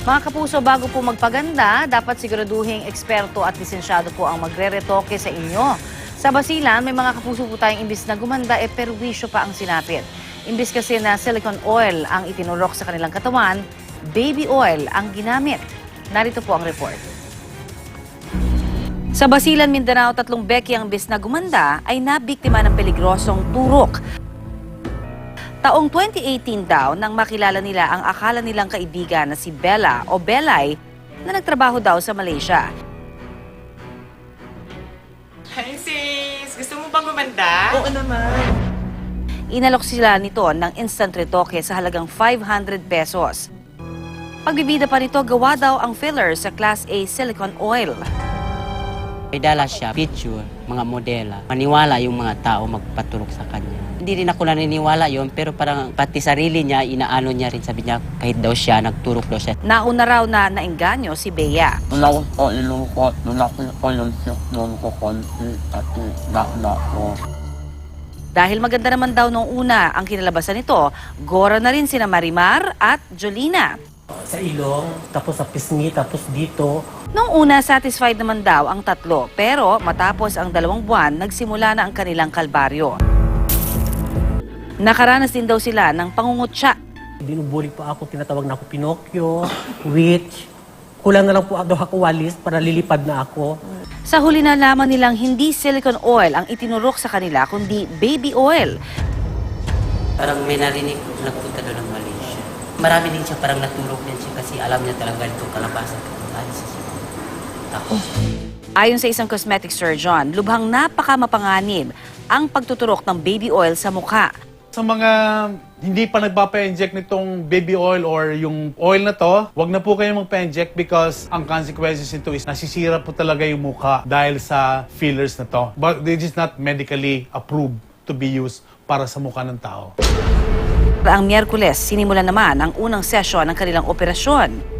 Mga kapuso, bago po magpaganda, dapat siguraduhing eksperto at lisensyado po ang magre-retoke sa inyo. Sa Basilan, may mga kapuso po tayong imbis na gumanda, perwisyo pa ang sinapit. Imbis kasi na silicone oil ang itinurok sa kanilang katawan, baby oil ang ginamit. Narito po ang report. Sa Basilan, Mindanao, 3 beki ang imbis na gumanda ay nabiktima ng peligrosong turok. Taong 2018 daw nang makilala nila ang akala nilang kaibigan na si Bella o Belay na nagtrabaho daw sa Malaysia. Hi sis! Gusto mo bang gumanda? Oo naman. Inalok sila nito ng instant retoke sa halagang 500 pesos. Pagbibida pa nito, gawa daw ang filler sa Class A silicone oil. May dala siya, picture, mga modela. Maniwala yung mga tao magpaturok sa kanya. Hindi rin ako naniniwala yon, pero parang pati sarili niya, inaano niya rin, sabi niya, kahit daw siya, nagturok daw siya. Nauna raw na naengganyo si Bea. Nung ako po ilungkot, nung ako yung noon ko konti at na ko. Dahil maganda naman daw nung una ang kinalabasan nito, gora na rin sina Marimar at Jolina. Sa ilong, tapos sa pisngi, tapos dito. Nung una, satisfied naman daw ang 3, pero matapos ang 2 buwan, nagsimula na ang kanilang kalbaryo. Nakaranas din daw sila ng pangungutya. Binubuli po ako, tinatawag na ako Pinocchio, witch. Kulang na lang po daw ako walis para lilipad na ako. Sa huli na lamang nilang hindi silicone oil ang itinurok sa kanila, kundi baby oil. Parang may narinig ko, nagpunta doon ng Malaysia. Marami din siya, parang naturok din siya kasi alam niya talaga itong kalabasan. Tapos, Ayon sa isang cosmetic surgeon, lubhang napakamapanganib ang pagtuturok ng baby oil sa mukha. Sa mga hindi pa nagpapa-inject nitong baby oil or yung oil na to, wag na po kayo magpa-inject because ang consequences nito is nasisira po talaga yung mukha dahil sa fillers na to. But this is not medically approved to be used para sa mukha ng tao. Ang Miyerkules, sinimulan naman ang unang sesyon ng kanilang operasyon.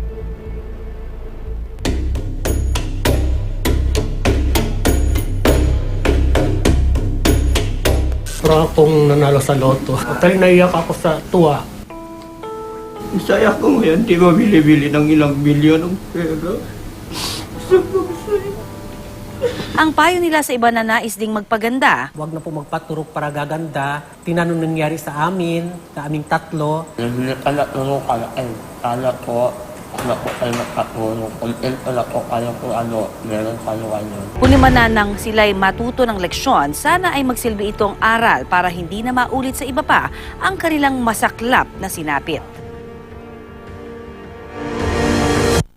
Pero akong nanalo sa loto. Actually, naiyak ako sa tuwa. Saya ko ngayon, di ba bili-bili ng ilang milyon ng pera? Ang payo nila sa iba na nais ding magpaganda, Huwag na po magpaturok para gaganda. Tinanong nangyari sa amin, sa aming 3. Hindi ka natulog ka na, kala ko, kayo nakatulog. Kung pala ko, kaya ko meron kayo ngayon. kung limananang sila'y matuto ng leksyon, sana ay magsilbi itong aral para hindi na maulit sa iba pa ang kanilang masaklap na sinapit.